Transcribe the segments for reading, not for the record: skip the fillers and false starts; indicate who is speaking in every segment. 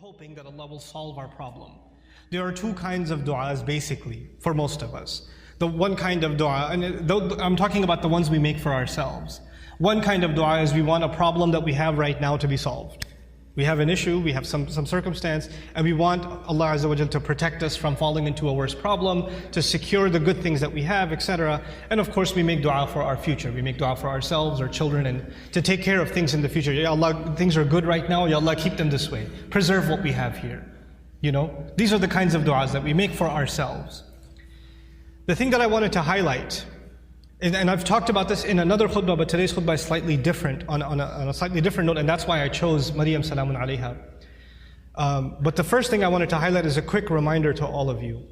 Speaker 1: hoping that Allah will solve our problem. There are two kinds of du'as basically for most of us. The one kind of dua, and I'm talking about the ones we make for ourselves. One kind of dua is we want a problem that we have right now to be solved. We have an issue, we have some circumstance, and we want Allah Azza wa Jal to protect us from falling into a worse problem, to secure the good things that we have, etc. And of course we make dua for our future. We make dua for ourselves, our children, and to take care of things in the future. Ya Allah, things are good right now, Ya Allah, keep them this way. Preserve what we have here. You know, these are the kinds of du'as that we make for ourselves. The thing that I wanted to highlight, and I've talked about this in another khutbah, but today's khutbah is slightly different, on a slightly different note, and that's why I chose Maryam Salamun Alayha. But the first thing I wanted to highlight is a quick reminder to all of you,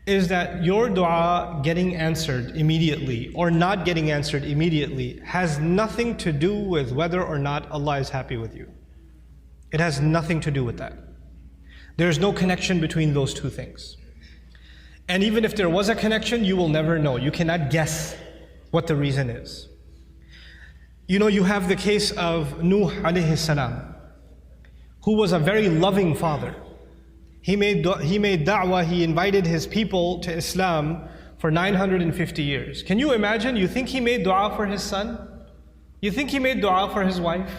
Speaker 1: is that your dua getting answered immediately or not getting answered immediately has nothing to do with whether or not Allah is happy with you. It has nothing to do with that. There's no connection between those two things. And even if there was a connection, you will never know. You cannot guess what the reason is. You know, you have the case of Nuh alayhi salam, who was a very loving father. He made da'wah, he invited his people to Islam for 950 years. Can you imagine? You think he made dua for his son? You think he made dua for his wife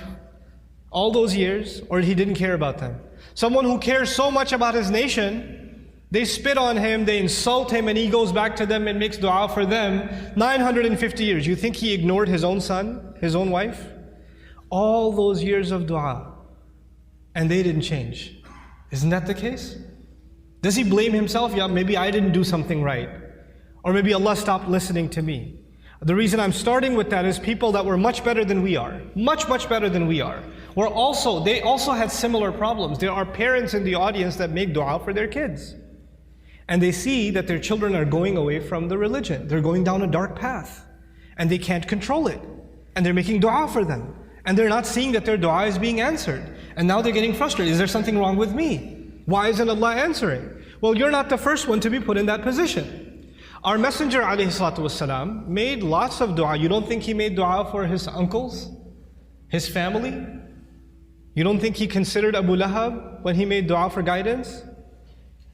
Speaker 1: all those years? Or he didn't care about them? Someone who cares so much about his nation, they spit on him, they insult him, and he goes back to them and makes dua for them 950 years. You think he ignored his own son, his own wife? All those years of dua, and they didn't change. Isn't that the case? Does he blame himself? Yeah, maybe I didn't do something right. Or maybe Allah stopped listening to me. The reason I'm starting with that is people that were much better than we are, much better than we are, they also had similar problems. There are parents in the audience that make dua for their kids. And they see that their children are going away from the religion. They're going down a dark path. And they can't control it. And they're making dua for them. And they're not seeing that their dua is being answered. And now they're getting frustrated. Is there something wrong with me? Why isn't Allah answering? Well, you're not the first one to be put in that position. Our Messenger ﷺ made lots of dua. You don't think he made dua for his uncles? His family? You don't think he considered Abu Lahab when he made dua for guidance?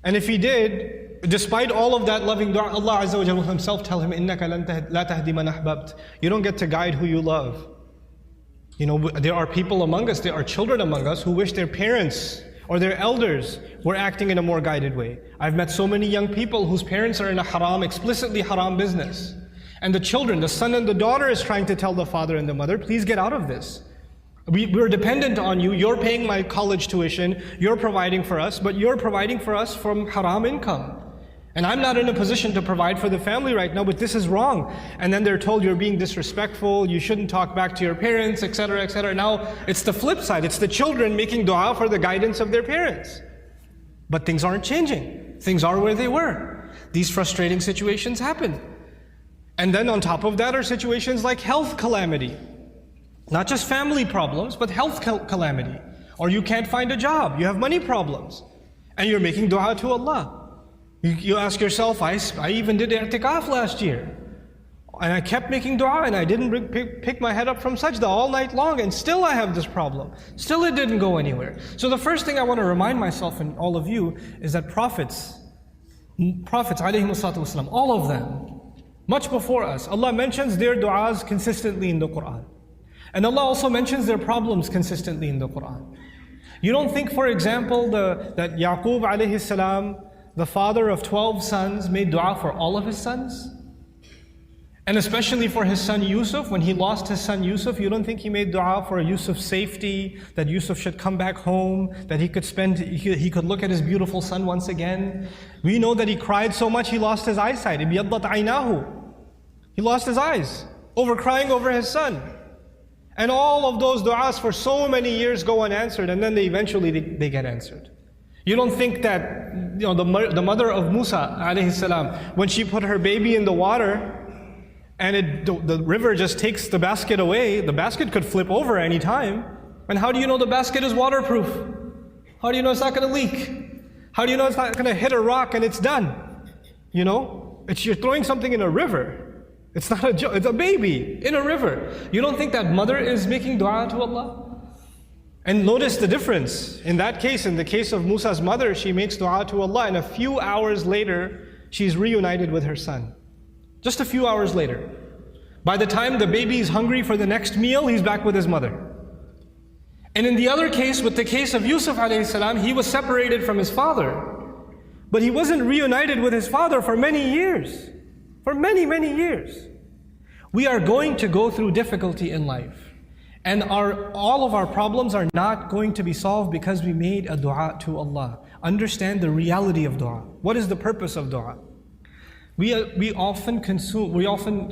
Speaker 1: And if he did, despite all of that loving dua, Allah Azza wa Jalla will Himself tell him, إِنَّكَ لَا تَهْدِي مَنْ أَحْبَبْتَ. You don't get to guide who you love. You know, there are people among us, there are children among us who wish their parents or their elders were acting in a more guided way. I've met so many young people whose parents are in a haram, explicitly haram business. And the children, the son and the daughter is trying to tell the father and the mother, please get out of this. We're dependent on you, you're paying my college tuition, you're providing for us, but you're providing for us from haram income. And I'm not in a position to provide for the family right now, but this is wrong. And then they're told you're being disrespectful, you shouldn't talk back to your parents, etc., etc. Now, it's the flip side. It's the children making dua for the guidance of their parents. But things aren't changing. Things are where they were. These frustrating situations happen. And then on top of that are situations like health calamity. Not just family problems, but health calamity. Or you can't find a job, you have money problems. And you're making dua to Allah. You ask yourself, I even did i'tikaf last year. And I kept making dua and I didn't pick my head up from sajda all night long, and still I have this problem. Still it didn't go anywhere. So the first thing I want to remind myself and all of you is that prophets ﷺ, all of them, much before us, Allah mentions their du'as consistently in the Quran. And Allah also mentions their problems consistently in the Quran. You don't think, for example, that Yaqub alayhi salam, the father of 12 sons, made dua for all of his sons? And especially for his son Yusuf, when he lost his son Yusuf, you don't think he made dua for Yusuf's safety, that Yusuf should come back home, that he could look at his beautiful son once again? We know that he cried so much he lost his eyesight. Ibiyaddat aynahu. He lost his eyes over crying over his son. And all of those du'as for so many years go unanswered, and then eventually they get answered. You don't think that, you know, the mother of Musa alayhi salam, when she put her baby in the water and the river just takes the basket away, the basket could flip over any time. And how do you know the basket is waterproof? How do you know it's not going to leak? How do you know it's not going to hit a rock and it's done? You know, you're throwing something in a river. It's not a joke, it's a baby in a river. You don't think that mother is making dua to Allah? And notice the difference. In that case, in the case of Musa's mother, she makes dua to Allah, and a few hours later, she's reunited with her son. Just a few hours later. By the time the baby is hungry for the next meal, he's back with his mother. And in the other case, with the case of Yusuf alayhi salam, he was separated from his father. But he wasn't reunited with his father for many years. For many, many years. We are going to go through difficulty in life. And all of our problems are not going to be solved because we made a dua to Allah. Understand the reality of dua. What is the purpose of dua? We often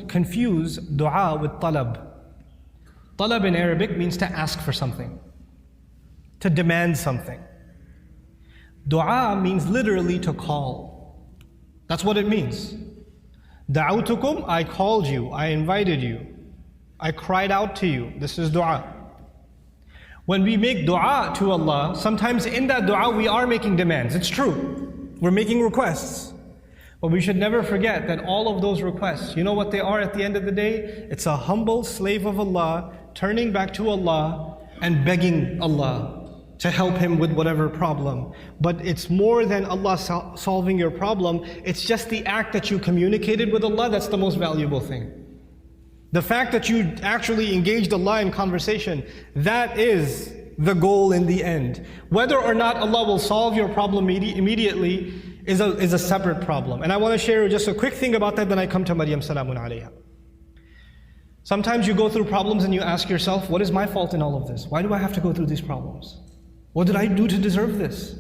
Speaker 1: confuse dua with talab. Talab in Arabic means to ask for something, to demand something. Dua means literally to call. That's what it means. Da'awtukum, I called you, I invited you, I cried out to you. This is dua. When we make dua to Allah, sometimes in that dua we are making demands. It's true. We're making requests. But we should never forget that all of those requests, you know what they are at the end of the day? It's a humble slave of Allah turning back to Allah and begging Allah to help him with whatever problem. But it's more than Allah solving your problem. It's just the act that you communicated with Allah that's the most valuable thing. The fact that you actually engaged Allah in conversation, that is the goal in the end. Whether or not Allah will solve your problem immediately is a separate problem. And I want to share just a quick thing about that, then I come to Maryam salamun alayha. Sometimes you go through problems and you ask yourself, what is my fault in all of this? Why do I have to go through these problems? What did I do to deserve this?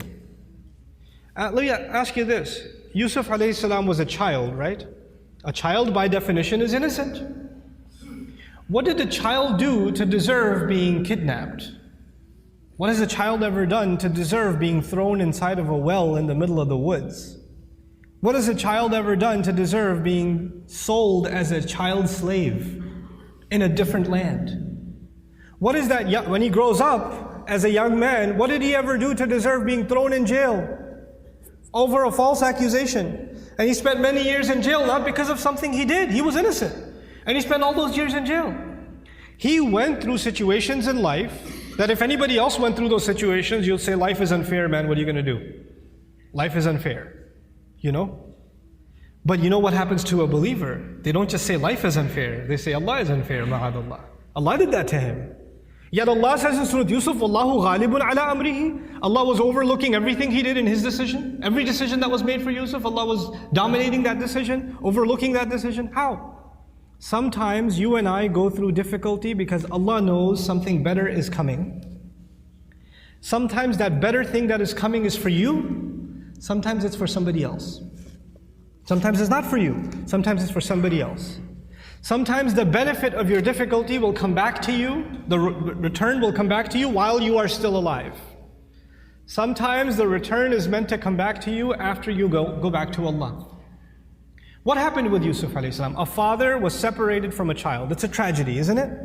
Speaker 1: Let me ask you this. Yusuf alayhi salam was a child, right? A child by definition is innocent. What did a child do to deserve being kidnapped? What has a child ever done to deserve being thrown inside of a well in the middle of the woods? What has a child ever done to deserve being sold as a child slave in a different land? What is that when he grows up as a young man, what did he ever do to deserve being thrown in jail over a false accusation? And he spent many years in jail, not because of something he did. He was innocent. And he spent all those years in jail. He went through situations in life that if anybody else went through those situations, you'll say, life is unfair, man, what are you going to do? Life is unfair, you know? But you know what happens to a believer? They don't just say life is unfair, they say Allah is unfair, ma'adallah. Allah did that to him. Yet Allah says in Surah Yusuf, Wallahu ghalibun ala amrihi. Allah was overlooking everything he did in his decision. Every decision that was made for Yusuf, Allah was dominating that decision, overlooking that decision. How? Sometimes you and I go through difficulty because Allah knows something better is coming. Sometimes that better thing that is coming is for you. Sometimes it's for somebody else. Sometimes it's not for you. Sometimes it's for somebody else. Sometimes the benefit of your difficulty will come back to you. The return will come back to you while you are still alive. Sometimes the return is meant to come back to you after you go back to Allah. What happened with Yusuf alayhi salam? A father was separated from a child. It's a tragedy, isn't it?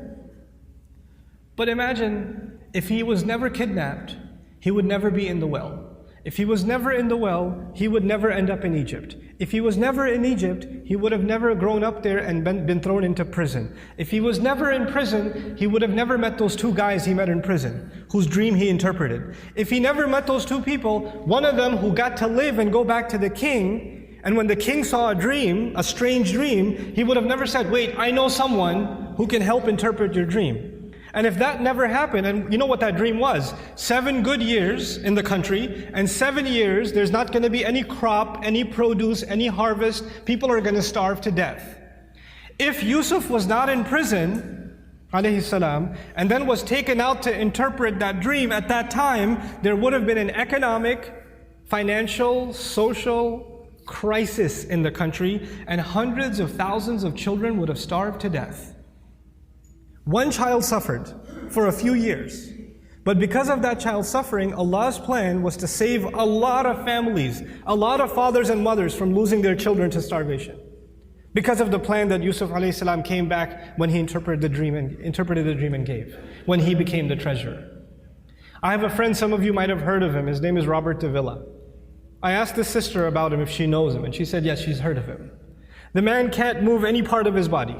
Speaker 1: But imagine if he was never kidnapped, he would never be in the well. If he was never in the well, he would never end up in Egypt. If he was never in Egypt, he would have never grown up there and been thrown into prison. If he was never in prison, he would have never met those two guys he met in prison, whose dream he interpreted. If he never met those two people, one of them who got to live and go back to the king, and when the king saw a dream, a strange dream, he would have never said, wait, I know someone who can help interpret your dream. And if that never happened, and you know what that dream was? 7 good years in the country, and 7 years there's not going to be any crop, any produce, any harvest. People are going to starve to death. If Yusuf was not in prison, alayhi salam, and then was taken out to interpret that dream, at that time, there would have been an economic, financial, social crisis in the country, and hundreds of thousands of children would have starved to death. One child suffered for a few years, but because of that child suffering, Allah's plan was to save a lot of families, a lot of fathers and mothers from losing their children to starvation. Because of the plan that Yusuf alayhi salam came back when he interpreted the dream and gave, when he became the treasurer. I have a friend, some of you might have heard of him. His name is Robert de Villa. I asked this sister about him if she knows him, and she said yes, she's heard of him. The man can't move any part of his body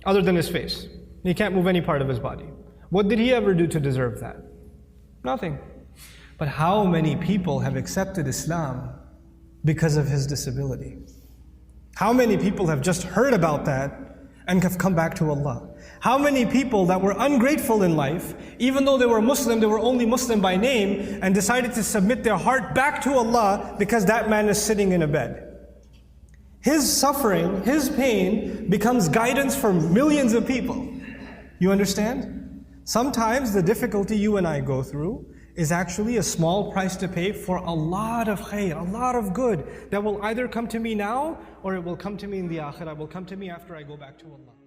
Speaker 1: other than his face. He can't move any part of his body. What did he ever do to deserve that? Nothing. But how many people have accepted Islam because of his disability? How many people have just heard about that and have come back to Allah? How many people that were ungrateful in life, even though they were Muslim, they were only Muslim by name, and decided to submit their heart back to Allah because that man is sitting in a bed? His suffering, his pain becomes guidance for millions of people. You understand? Sometimes the difficulty you and I go through is actually a small price to pay for a lot of khair, a lot of good that will either come to me now or it will come to me in the akhirah, will come to me after I go back to Allah.